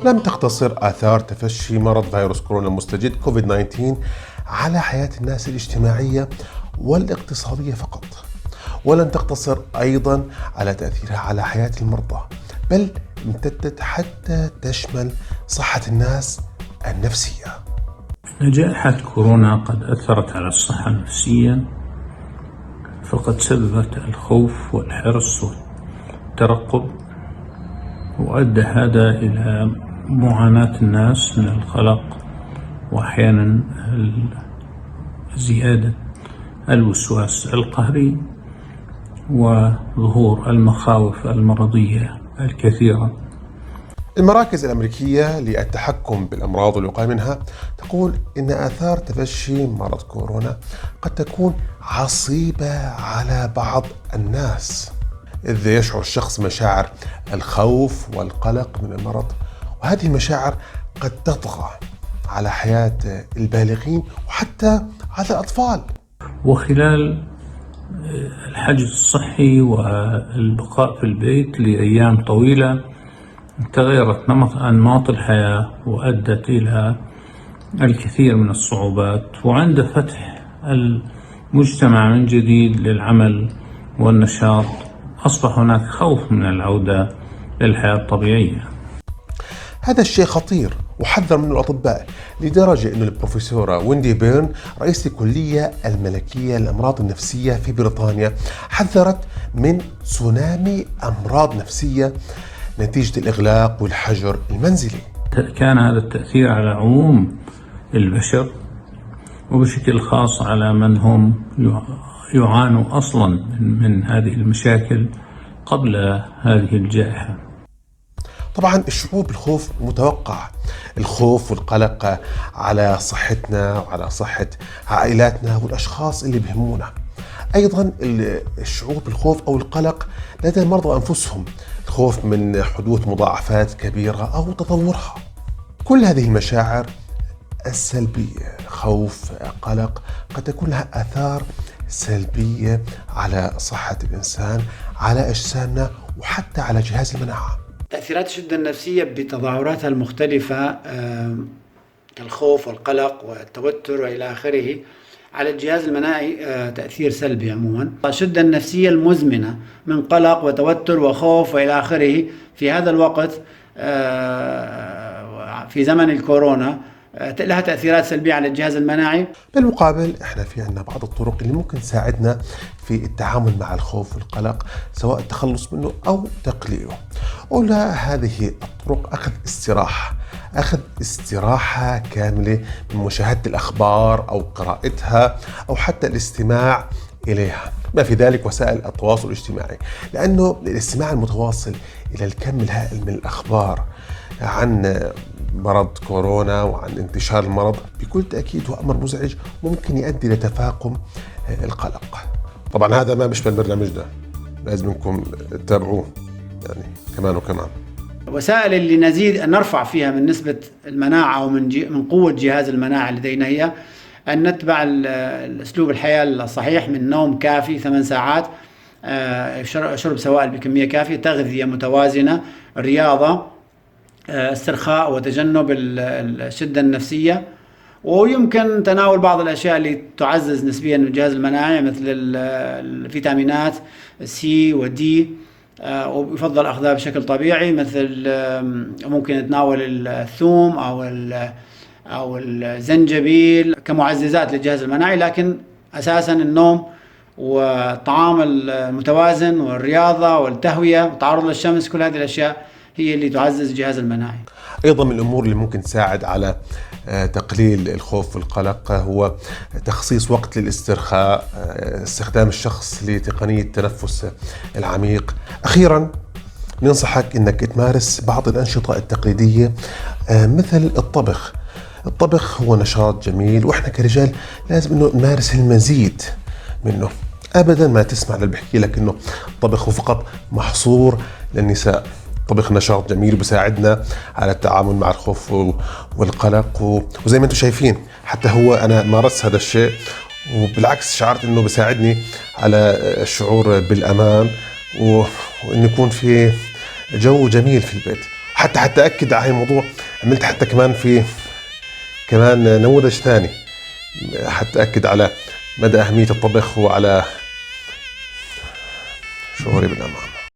لم تقتصر آثار تفشي مرض فيروس كورونا المستجد كوفيد-19 على حياة الناس الاجتماعية والاقتصادية فقط، ولن تقتصر أيضا على تأثيرها على حياة المرضى، بل امتدت حتى تشمل صحة الناس النفسية. جائحة كورونا قد أثرت على الصحة النفسية، فقد سببت الخوف والحرص والترقب، وأدى هذا إلى معاناة الناس من القلق، وأحيانا زيادة الوسواس القهري وظهور المخاوف المرضية الكثيرة. المراكز الأمريكية للتحكم بالأمراض والوقاية منها تقول إن آثار تفشي مرض كورونا قد تكون عصيبة على بعض الناس، إذ يشعر الشخص مشاعر الخوف والقلق من المرض، وهذه المشاعر قد تطغى على حياة البالغين وحتى على الأطفال. وخلال الحجر الصحي والبقاء في البيت لأيام طويلة تغيرت أنماط الحياة وأدت إلى الكثير من الصعوبات، وعند فتح المجتمع من جديد للعمل والنشاط أصبح هناك خوف من العودة للحياة الطبيعية. هذا الشيء خطير وحذر منه الأطباء، لدرجة أن البروفيسورة ويندي بيرن رئيسة الكلية الملكية للأمراض النفسية في بريطانيا حذرت من تسونامي أمراض نفسية نتيجة الإغلاق والحجر المنزلي. كان هذا التأثير على عموم البشر، وبشكل خاص على من هم يعانوا أصلا من هذه المشاكل قبل هذه الجائحة. طبعا الشعور بالخوف متوقع، الخوف والقلق على صحتنا وعلى صحة عائلاتنا والأشخاص اللي بهمونا. أيضا الشعور بالخوف أو القلق لدى المرضى أنفسهم، الخوف من حدوث مضاعفات كبيرة أو تطورها. كل هذه المشاعر السلبية، خوف، قلق، قد تكون لها آثار سلبية على صحة الإنسان، على أجسامنا، وحتى على جهاز المناعة. تأثيرات الشدة النفسية بتظاهراتها المختلفة كالخوف والقلق والتوتر وإلى آخره على الجهاز المناعي تأثير سلبي عموما. الشدة النفسية المزمنة من قلق وتوتر وخوف وإلى آخره في هذا الوقت في زمن الكورونا لها تأثيرات سلبية على الجهاز المناعي. بالمقابل احنا في عندنا بعض الطرق اللي ممكن تساعدنا في التعامل مع الخوف والقلق، سواء التخلص منه أو تقليله. أولى هذه الطرق أخذ استراحة كاملة من مشاهدة الأخبار أو قراءتها أو حتى الاستماع إليها، ما في ذلك وسائل التواصل الاجتماعي، لأنه الاستماع المتواصل إلى الكم الهائل من الأخبار عن مرض كورونا وعن انتشار المرض بكل تأكيد هو أمر مزعج ممكن يؤدي لتفاقم القلق. طبعا هذا ما بيشمل البرنامج ده، لازم منكم تتابعوه يعني كمان وكمان. وسائل اللي نزيد نرفع فيها من نسبة المناعة ومن قوة جهاز المناعة لدينا هي أن نتبع الأسلوب الحياة الصحيح من نوم كافي 8 ساعات، شرب سوائل بكمية كافية، تغذية متوازنة، رياضة، استرخاء وتجنب الشدة النفسية، ويمكن تناول بعض الأشياء اللي تعزز نسبيا الجهاز المناعي مثل الفيتامينات سي ودي، ويفضل أخذها بشكل طبيعي، مثل ممكن نتناول الثوم أو الزنجبيل كمعززات للجهاز المناعي، لكن أساسا النوم والطعام المتوازن والرياضة والتهوية والتعرض للشمس، كل هذه الأشياء هي اللي تعزز الجهاز المناعي. أيضا من الأمور اللي ممكن تساعد على تقليل الخوف والقلق هو تخصيص وقت للاسترخاء، استخدام الشخص لتقنية التنفس العميق. أخيرا ننصحك أنك تمارس بعض الأنشطة التقليدية مثل الطبخ. الطبخ هو نشاط جميل، وإحنا كرجال لازم أنه نمارس المزيد منه. أبدا ما تسمع اللي بحكي لك أنه الطبخ هو فقط محصور للنساء. الطبخ نشاط جميل بيساعدنا على التعامل مع الخوف والقلق، وزي ما انتم شايفين حتى هو أنا مارست هذا الشيء، وبالعكس شعرت أنه بيساعدني على الشعور بالأمان وأن يكون في جو جميل في البيت. حتى أكد على هاي الموضوع، عملت حتى كمان في كمان نموذج ثاني حتى أكد على مدى أهمية الطبخ وعلى شعوري بالأمان.